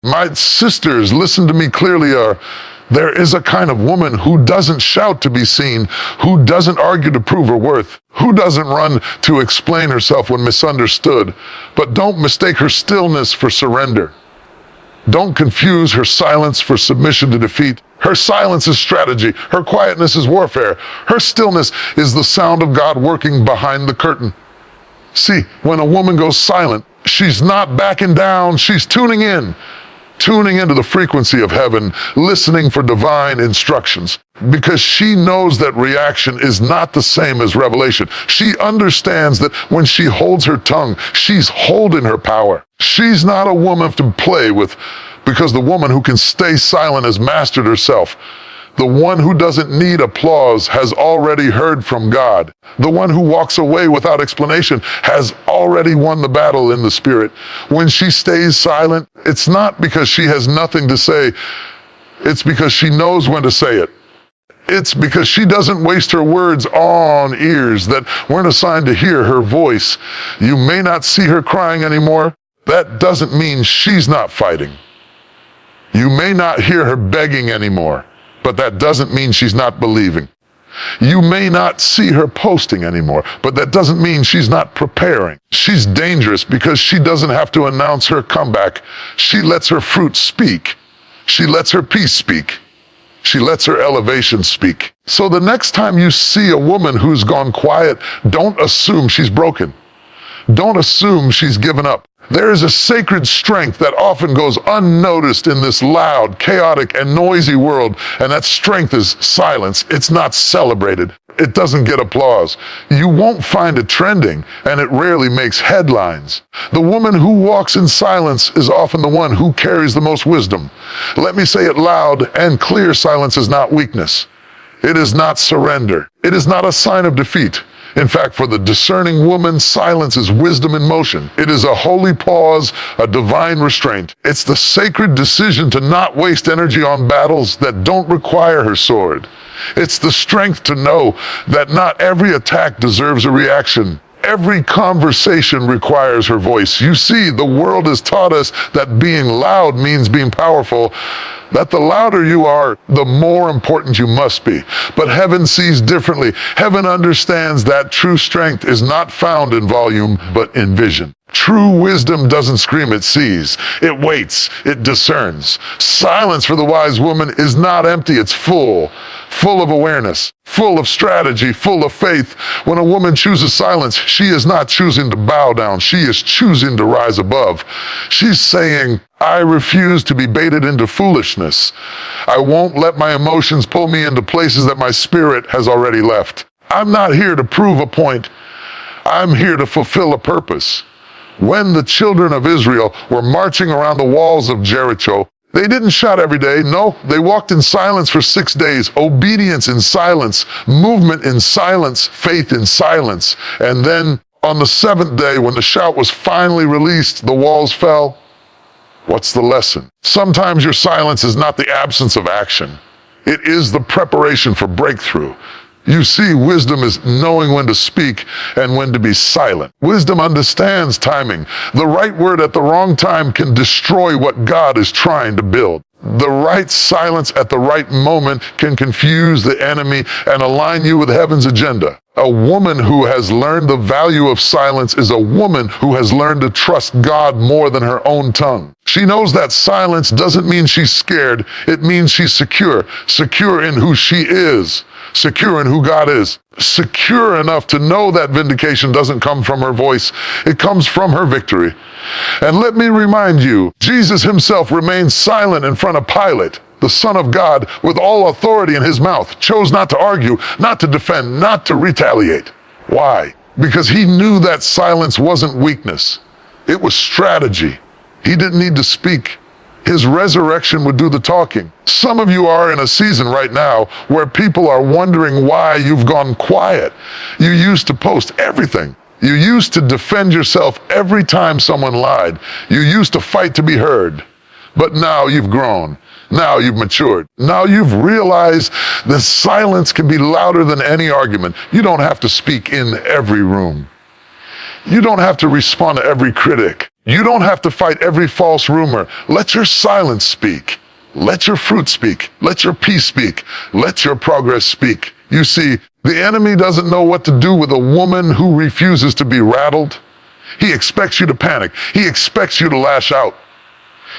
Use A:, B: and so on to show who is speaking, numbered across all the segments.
A: My sisters, listen to me clearly, there is a kind of woman who doesn't shout to be seen, who doesn't argue to prove her worth, who doesn't run to explain herself when misunderstood. But don't mistake her stillness for surrender. Don't confuse her silence for submission to defeat. Her silence is strategy. Her quietness is warfare. Her stillness is the sound of God working behind the curtain. See, when a woman goes silent, she's not backing down, she's tuning into the frequency of heaven, listening for divine instructions, because she knows that reaction is not the same as revelation. She understands that when she holds her tongue, she's holding her power. She's not a woman to play with, because the woman who can stay silent has mastered herself. The one who doesn't need applause has already heard from God. The one who walks away without explanation has already won the battle in the spirit. When she stays silent, it's not because she has nothing to say. It's because she knows when to say it. It's because she doesn't waste her words on ears that weren't assigned to hear her voice. You may not see her crying anymore. That doesn't mean she's not fighting. You may not hear her begging anymore, but that doesn't mean she's not believing. You may not see her posting anymore, but that doesn't mean she's not preparing. She's dangerous because she doesn't have to announce her comeback. She lets her fruit speak. She lets her peace speak. She lets her elevation speak. So the next time you see a woman who's gone quiet, don't assume she's broken. Don't assume she's given up. There is a sacred strength that often goes unnoticed in this loud, chaotic, and noisy world, and that strength is silence. It's not celebrated. It doesn't get applause. You won't find it trending, and it rarely makes headlines. The woman who walks in silence is often the one who carries the most wisdom. Let me say it loud and clear: silence is not weakness. It is not surrender. It is not a sign of defeat. In fact, for the discerning woman, silence is wisdom in motion. It is a holy pause, a divine restraint. It's the sacred decision to not waste energy on battles that don't require her sword. It's the strength to know that not every attack deserves a reaction. Every conversation requires her voice. You see, the world has taught us that being loud means being powerful, that the louder you are, the more important you must be. But heaven sees differently. Heaven understands that true strength is not found in volume, but in vision. True wisdom doesn't scream, it sees. It waits, it discerns. Silence for the wise woman is not empty, it's full of awareness, full of strategy, full of faith. When a woman chooses silence, she is not choosing to bow down, she is choosing to rise above. She's saying, I refuse to be baited into foolishness. I won't let my emotions pull me into places that my spirit has already left. I'm not here to prove a point. I'm here to fulfill a purpose. When the children of Israel were marching around the walls of Jericho, they didn't shout every day. No, they walked in silence for 6 days. Obedience in silence, movement in silence, faith in silence. And then on the 7th day, when the shout was finally released, the walls fell. What's the lesson? Sometimes your silence is not the absence of action. It is the preparation for breakthrough. You see, wisdom is knowing when to speak and when to be silent. Wisdom understands timing. The right word at the wrong time can destroy what God is trying to build. The right silence at the right moment can confuse the enemy and align you with heaven's agenda. A woman who has learned the value of silence is a woman who has learned to trust God more than her own tongue. She knows that silence doesn't mean she's scared. It means she's secure. Secure in who she is. Secure in who God is. Secure enough to know that vindication doesn't come from her voice. It comes from her victory. And let me remind you, Jesus himself remained silent in front of Pilate. The Son of God, with all authority in his mouth, chose not to argue, not to defend, not to retaliate. Why? Because he knew that silence wasn't weakness. It was strategy. He didn't need to speak. His resurrection would do the talking. Some of you are in a season right now where people are wondering why you've gone quiet. You used to post everything. You used to defend yourself every time someone lied. You used to fight to be heard. But now you've grown. Now you've matured. Now you've realized that silence can be louder than any argument. You don't have to speak in every room. You don't have to respond to every critic. You don't have to fight every false rumor. Let your silence speak. Let your fruit speak. Let your peace speak. Let your progress speak. You see, the enemy doesn't know what to do with a woman who refuses to be rattled. He expects you to panic. He expects you to lash out.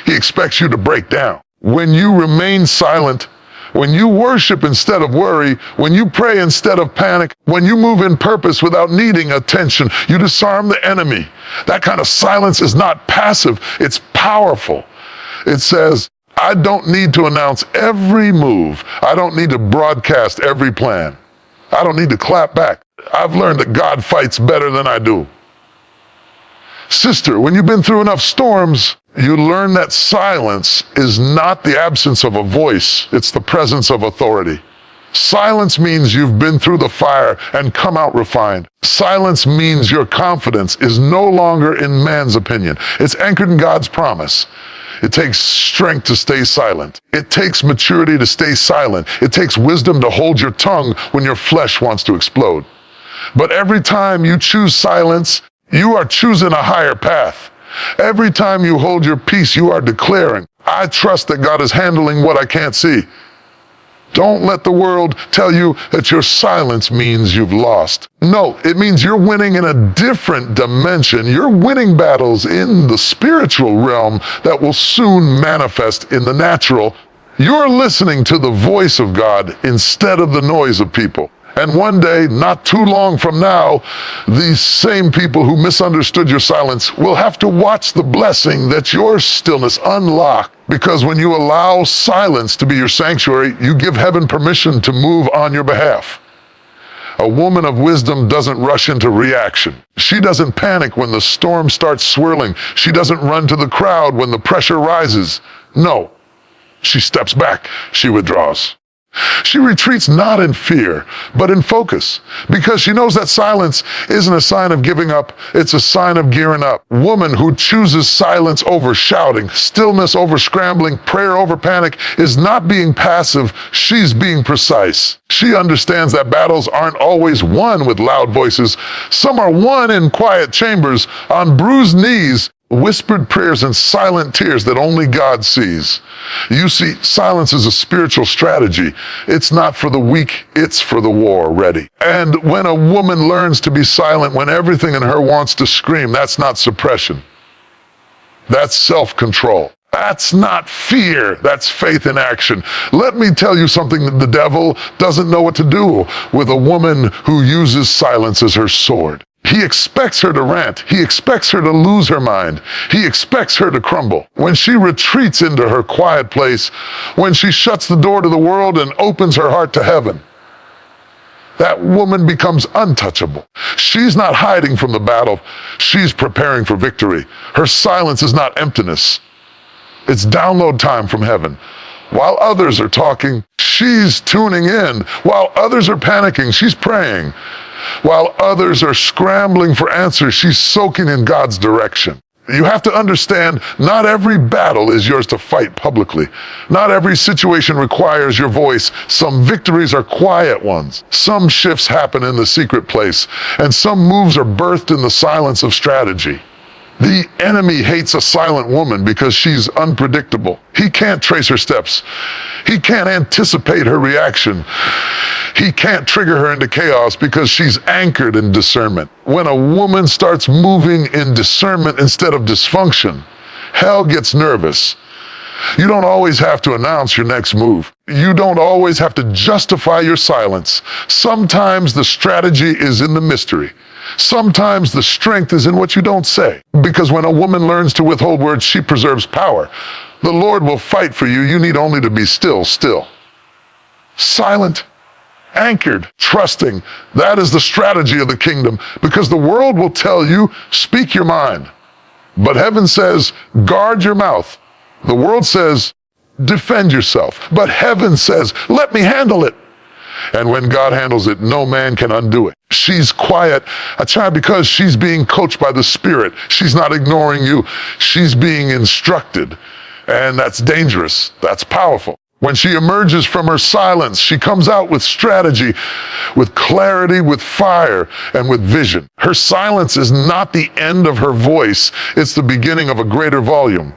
A: He expects you to break down. When you remain silent, when you worship instead of worry, when you pray instead of panic, when you move in purpose without needing attention, you disarm the enemy. That kind of silence is not passive, it's powerful. It says, I don't need to announce every move. I don't need to broadcast every plan. I don't need to clap back. I've learned that God fights better than I do. Sister, when you've been through enough storms, you learn that silence is not the absence of a voice, it's the presence of authority. Silence means you've been through the fire and come out refined. Silence means your confidence is no longer in man's opinion. It's anchored in God's promise. It takes strength to stay silent. It takes maturity to stay silent. It takes wisdom to hold your tongue when your flesh wants to explode. But every time you choose silence, you are choosing a higher path. Every time you hold your peace, you are declaring, I trust that God is handling what I can't see. Don't let the world tell you that your silence means you've lost. No, it means you're winning in a different dimension. You're winning battles in the spiritual realm that will soon manifest in the natural. You're listening to the voice of God instead of the noise of people. And one day, not too long from now, these same people who misunderstood your silence will have to watch the blessing that your stillness unlocked. Because when you allow silence to be your sanctuary, you give heaven permission to move on your behalf. A woman of wisdom doesn't rush into reaction. She doesn't panic when the storm starts swirling. She doesn't run to the crowd when the pressure rises. No, she steps back. She withdraws. She retreats not in fear, but in focus, because she knows that silence isn't a sign of giving up, it's a sign of gearing up. Woman who chooses silence over shouting, stillness over scrambling, prayer over panic is not being passive, she's being precise. She understands that battles aren't always won with loud voices. Some are won in quiet chambers, on bruised knees, whispered prayers and silent tears that only God sees. You see, silence is a spiritual strategy. It's not for the weak, it's for the war ready. And when a woman learns to be silent when everything in her wants to scream, that's not suppression. That's self-control. That's not fear, that's faith in action. Let me tell you something that the devil doesn't know what to do with a woman who uses silence as her sword. He expects her to rant. He expects her to lose her mind. He expects her to crumble. When she retreats into her quiet place, when she shuts the door to the world and opens her heart to heaven, that woman becomes untouchable. She's not hiding from the battle. She's preparing for victory. Her silence is not emptiness. It's download time from heaven. While others are talking, she's tuning in. While others are panicking, she's praying. While others are scrambling for answers, she's soaking in God's direction. You have to understand, not every battle is yours to fight publicly. Not every situation requires your voice. Some victories are quiet ones. Some shifts happen in the secret place, and some moves are birthed in the silence of strategy. The enemy hates a silent woman because she's unpredictable. He can't trace her steps. He can't anticipate her reaction. He can't trigger her into chaos because she's anchored in discernment. When a woman starts moving in discernment instead of dysfunction, hell gets nervous. You don't always have to announce your next move. You don't always have to justify your silence. Sometimes the strategy is in the mystery. Sometimes the strength is in what you don't say. Because when a woman learns to withhold words, she preserves power. The Lord will fight for you. You need only to be still. Silent, anchored, trusting. That is the strategy of the kingdom. Because the world will tell you, speak your mind. But heaven says, guard your mouth. The world says, defend yourself. But heaven says, let me handle it. And when God handles it, no man can undo it. She's quiet, Achai, because she's being coached by the Spirit. She's not ignoring you. She's being instructed. And that's dangerous. That's powerful. When she emerges from her silence, she comes out with strategy, with clarity, with fire, and with vision. Her silence is not the end of her voice, it's the beginning of a greater volume.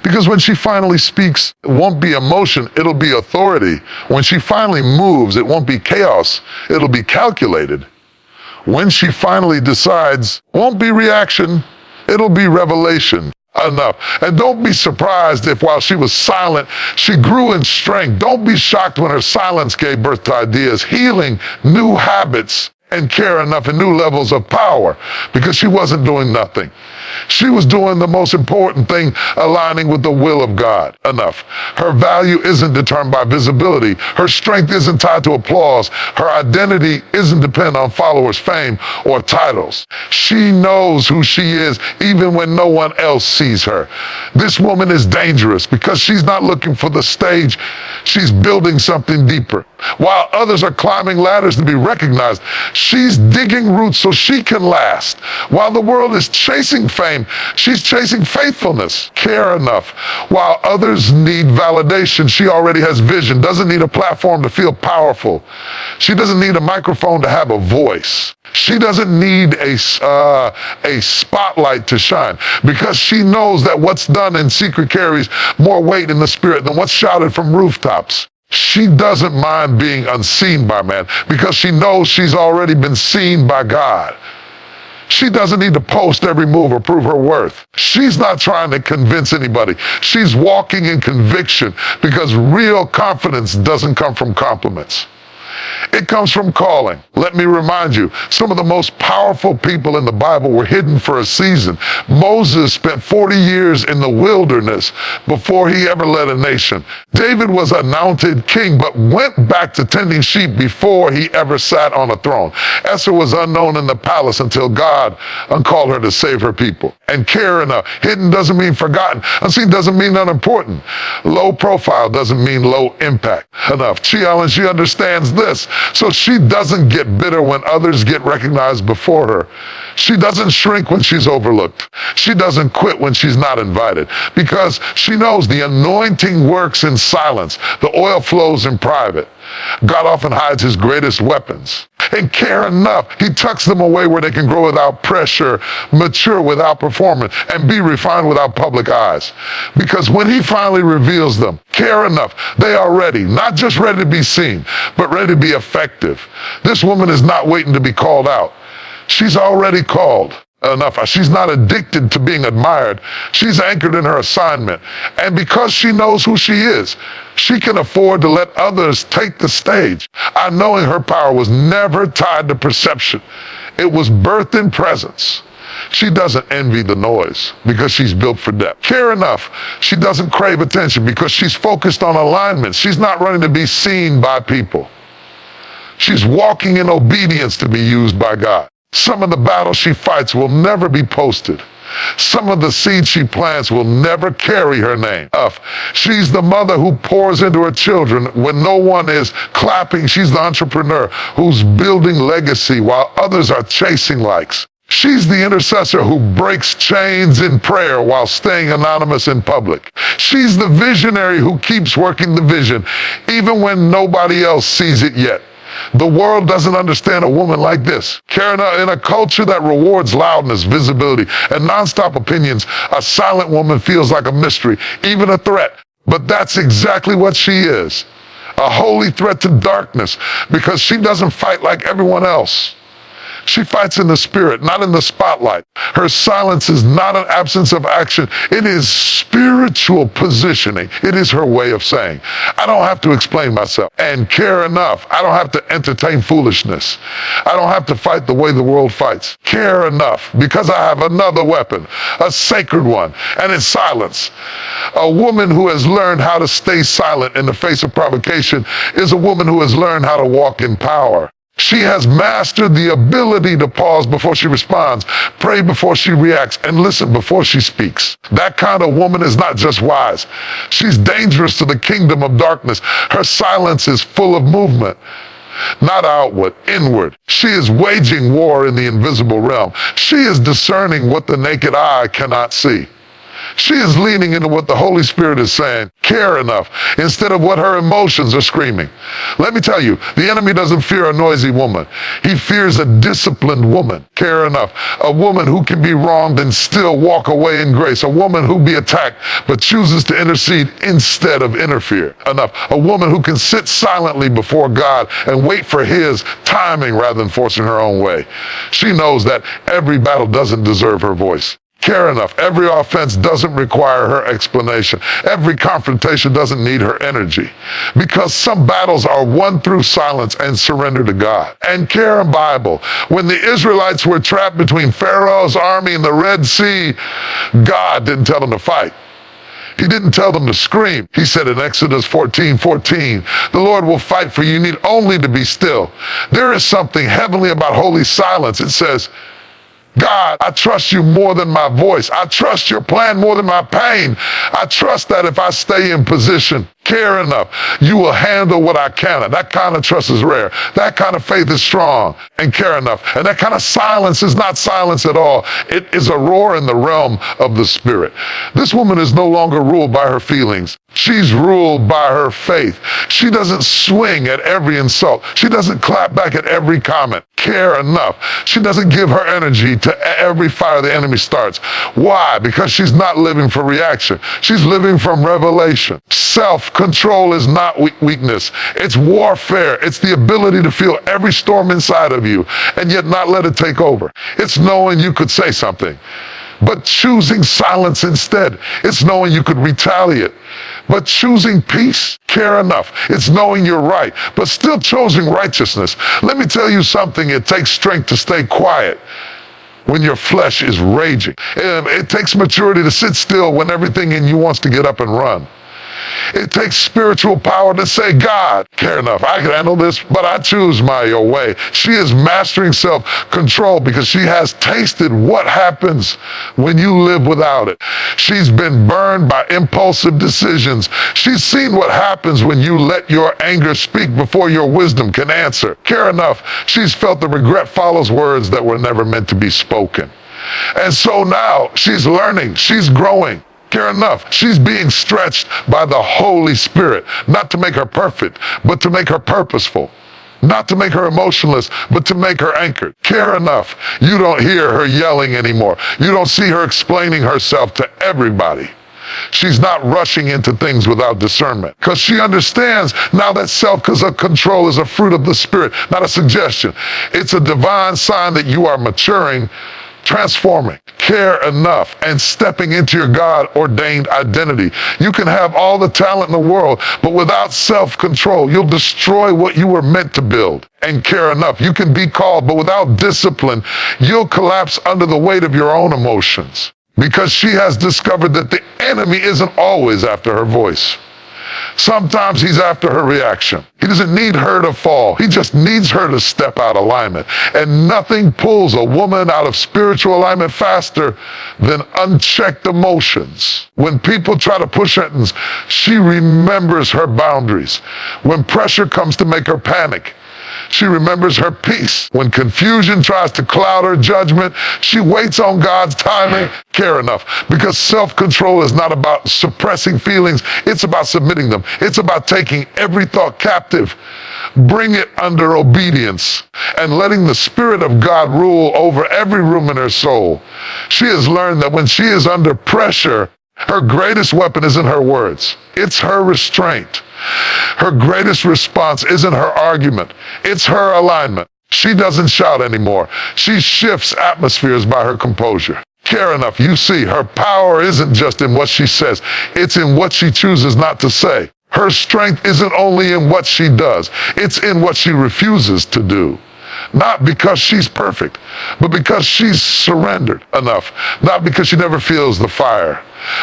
A: Because when she finally speaks, it won't be emotion, it'll be authority. When she finally moves, it won't be chaos, it'll be calculated. When she finally decides, won't be reaction, it'll be revelation. Enough. And don't be surprised if while she was silent, she grew in strength. Don't be shocked when her silence gave birth to ideas, healing, new habits, and care enough and new levels of power, because she wasn't doing nothing. She was doing the most important thing, aligning with the will of God. Enough. Her value isn't determined by visibility. Her strength isn't tied to applause. Her identity isn't dependent on followers' fame or titles. She knows who she is even when no one else sees her. This woman is dangerous because she's not looking for the stage. She's building something deeper. While others are climbing ladders to be recognized, she's digging roots so she can last. While the world is chasing fame, she's chasing faithfulness. Care enough. While others need validation, she already has vision, doesn't need a platform to feel powerful. She doesn't need a microphone to have a voice. She doesn't need a spotlight to shine, because she knows that what's done in secret carries more weight in the spirit than what's shouted from rooftops. She doesn't mind being unseen by man because she knows she's already been seen by God. She doesn't need to post every move or prove her worth. She's not trying to convince anybody. She's walking in conviction, because real confidence doesn't come from compliments. It comes from calling. Let me remind you, some of the most powerful people in the Bible were hidden for a season. Moses spent 40 years in the wilderness before he ever led a nation. David was anointed king, but went back to tending sheep before he ever sat on a throne. Esther was unknown in the palace until God uncalled her to save her people. And care enough. Hidden doesn't mean forgotten. Unseen doesn't mean unimportant. Low profile doesn't mean low impact. Enough. She understands this. So she doesn't get bitter when others get recognized before her. She doesn't shrink when she's overlooked. She doesn't quit when she's not invited, because she knows the anointing works in silence. The oil flows in private. God often hides his greatest weapons. And care enough, he tucks them away where they can grow without pressure, mature without performance, and be refined without public eyes. Because when he finally reveals them, care enough, they are ready, not just ready to be seen, but ready to be effective. This woman is not waiting to be called out. She's already called. Enough. She's not addicted to being admired. She's anchored in her assignment. And because she knows who she is, she can afford to let others take the stage. Knowing her power was never tied to perception. It was birthed in presence. She doesn't envy the noise because she's built for depth. Care enough. She doesn't crave attention because she's focused on alignment. She's not running to be seen by people. She's walking in obedience to be used by God. Some of the battles she fights will never be posted. Some of the seeds she plants will never carry her name. She's the mother who pours into her children when no one is clapping. She's the entrepreneur who's building legacy while others are chasing likes. She's the intercessor who breaks chains in prayer while staying anonymous in public. She's the visionary who keeps working the vision even when nobody else sees it yet. The world doesn't understand a woman like this. In a culture that rewards loudness, visibility, and nonstop opinions, a silent woman feels like a mystery, even a threat. But that's exactly what she is. A holy threat to darkness, because she doesn't fight like everyone else. She fights in the spirit, not in the spotlight. Her silence is not an absence of action. It is spiritual positioning. It is her way of saying, I don't have to explain myself. And care enough. I don't have to entertain foolishness. I don't have to fight the way the world fights. Care enough, because I have another weapon, a sacred one, and it's silence. A woman who has learned how to stay silent in the face of provocation is a woman who has learned how to walk in power. She has mastered the ability to pause before she responds, pray before she reacts, and listen before she speaks. That kind of woman is not just wise. She's dangerous to the kingdom of darkness. Her silence is full of movement. Not outward, inward. She is waging war in the invisible realm. She is discerning what the naked eye cannot see. She is leaning into what the Holy Spirit is saying. Care enough instead of what her emotions are screaming. Let me tell you, the enemy doesn't fear a noisy woman. He fears a disciplined woman. Care enough. A woman who can be wronged and still walk away in grace. A woman who be attacked but chooses to intercede instead of interfere. Enough. A woman who can sit silently before God and wait for his timing rather than forcing her own way. She knows that every battle doesn't deserve her voice. Care enough. Every offense doesn't require her explanation. Every confrontation doesn't need her energy. Because some battles are won through silence and surrender to God. And care and Bible. When the Israelites were trapped between Pharaoh's army and the Red Sea, God didn't tell them to fight. He didn't tell them to scream. He said in Exodus 14:14, the Lord will fight for you. You need only to be still. There is something heavenly about holy silence. It says, God, I trust you more than my voice. I trust your plan more than my pain. I trust that if I stay in position, care enough, you will handle what I cannot. That kind of trust is rare. That kind of faith is strong. And care enough. And that kind of silence is not silence at all. It is a roar in the realm of the Spirit. This woman is no longer ruled by her feelings. She's ruled by her faith. She doesn't swing at every insult. She doesn't clap back at every comment. Care enough. She doesn't give her energy to every fire the enemy starts. Why? Because she's not living for reaction. She's living from revelation. Self-control is not weakness. It's warfare. It's the ability to feel every storm inside of you and yet not let it take over. It's knowing you could say something, but choosing silence instead. It's knowing you could retaliate, but choosing peace. Care enough. It's knowing you're right, but still choosing righteousness. Let me tell you something. It takes strength to stay quiet when your flesh is raging. It takes maturity to sit still when everything in you wants to get up and run. It takes spiritual power to say, God, care enough. I can handle this, but I choose your way. She is mastering self-control because she has tasted what happens when you live without it. She's been burned by impulsive decisions. She's seen what happens when you let your anger speak before your wisdom can answer. Care enough. She's felt the regret follows words that were never meant to be spoken. And so now she's learning. She's growing. Care enough. She's being stretched by the Holy Spirit, not to make her perfect, but to make her purposeful. Not to make her emotionless, but to make her anchored. Care enough. You don't hear her yelling anymore. You don't see her explaining herself to everybody. She's not rushing into things without discernment because she understands now that self-control is a fruit of the Spirit, not a suggestion. It's a divine sign that you are maturing, transforming. Care enough and stepping into your God-ordained identity. You can have all the talent in the world, but without self-control, you'll destroy what you were meant to build. And care enough. You can be called, but without discipline, you'll collapse under the weight of your own emotions. Because she has discovered that the enemy isn't always after her voice. Sometimes he's after her reaction. He doesn't need her to fall. He just needs her to step out of alignment. And nothing pulls a woman out of spiritual alignment faster than unchecked emotions. When people try to push her, she remembers her boundaries. When pressure comes to make her panic, she remembers her peace. When confusion tries to cloud her judgment, she waits on God's timing. Care enough. Because self-control is not about suppressing feelings. It's about submitting them. It's about taking every thought captive, bring it under obedience, and letting the Spirit of God rule over every room in her soul. She has learned that when she is under pressure, her greatest weapon isn't her words. It's her restraint. Her greatest response isn't her argument. It's her alignment. She doesn't shout anymore. She shifts atmospheres by her composure. Care enough. You see, her power isn't just in what she says. It's in what she chooses not to say. Her strength isn't only in what she does. It's in what she refuses to do. Not because she's perfect, but because she's surrendered enough. Not because she never feels the fire,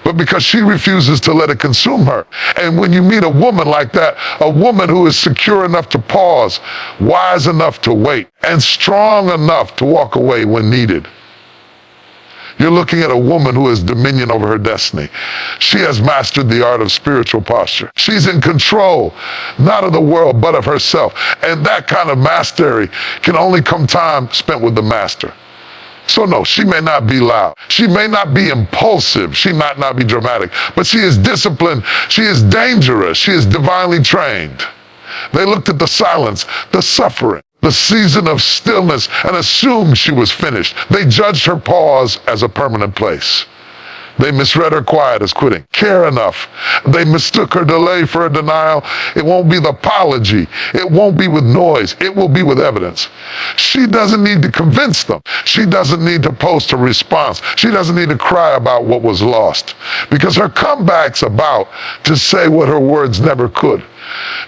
A: but because she refuses to let it consume her. And when you meet a woman like that, a woman who is secure enough to pause, wise enough to wait, and strong enough to walk away when needed, you're looking at a woman who has dominion over her destiny. She has mastered the art of spiritual posture. She's in control, not of the world, but of herself. And that kind of mastery can only come time spent with the master. So no, she may not be loud. She may not be impulsive. She might not be dramatic, but she is disciplined. She is dangerous. She is divinely trained. They looked at the silence, the suffering, the season of stillness, and assumed she was finished. They judged her pause as a permanent place. They misread her quiet as quitting. Care enough. They mistook her delay for a denial. It won't be the apology. It won't be with noise. It will be with evidence. She doesn't need to convince them. She doesn't need to post a response. She doesn't need to cry about what was lost, because her comeback's about to say what her words never could.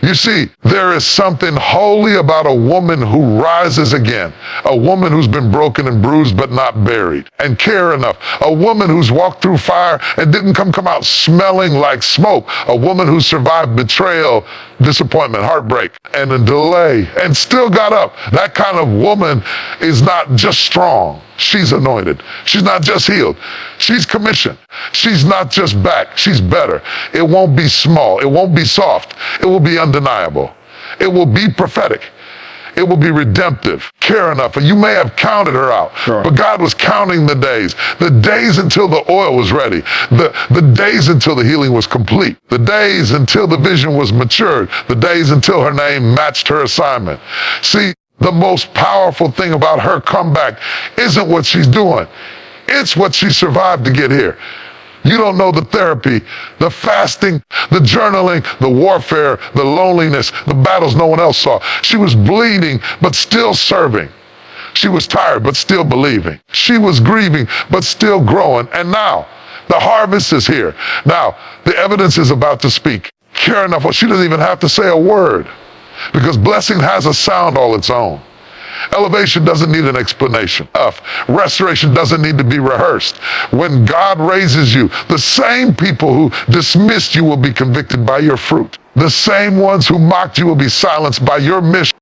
A: You see, there is something holy about a woman who rises again, a woman who's been broken and bruised but not buried, and care enough, a woman who's walked through fire and didn't come out smelling like smoke, a woman who survived betrayal, disappointment, heartbreak, and a delay, and still got up. That kind of woman is not just strong. She's anointed. She's not just healed. She's commissioned. She's not just back. She's better. It won't be small. It won't be soft. It will be undeniable. It will be prophetic. It will be redemptive. Care enough. And you may have counted her out, sure, but God was counting the days until the oil was ready, the days until the healing was complete, the days until the vision was matured, the days until her name matched her assignment. See, the most powerful thing about her comeback isn't what she's doing. It's what she survived to get here. You don't know the therapy, the fasting, the journaling, the warfare, the loneliness, the battles no one else saw. She was bleeding, but still serving. She was tired, but still believing. She was grieving, but still growing. And now, the harvest is here. Now, the evidence is about to speak. Care enough, she doesn't even have to say a word, because blessing has a sound all its own. Elevation doesn't need an explanation. Restoration doesn't need to be rehearsed. When God raises you, the same people who dismissed you will be convicted by your fruit. The same ones who mocked you will be silenced by your mission.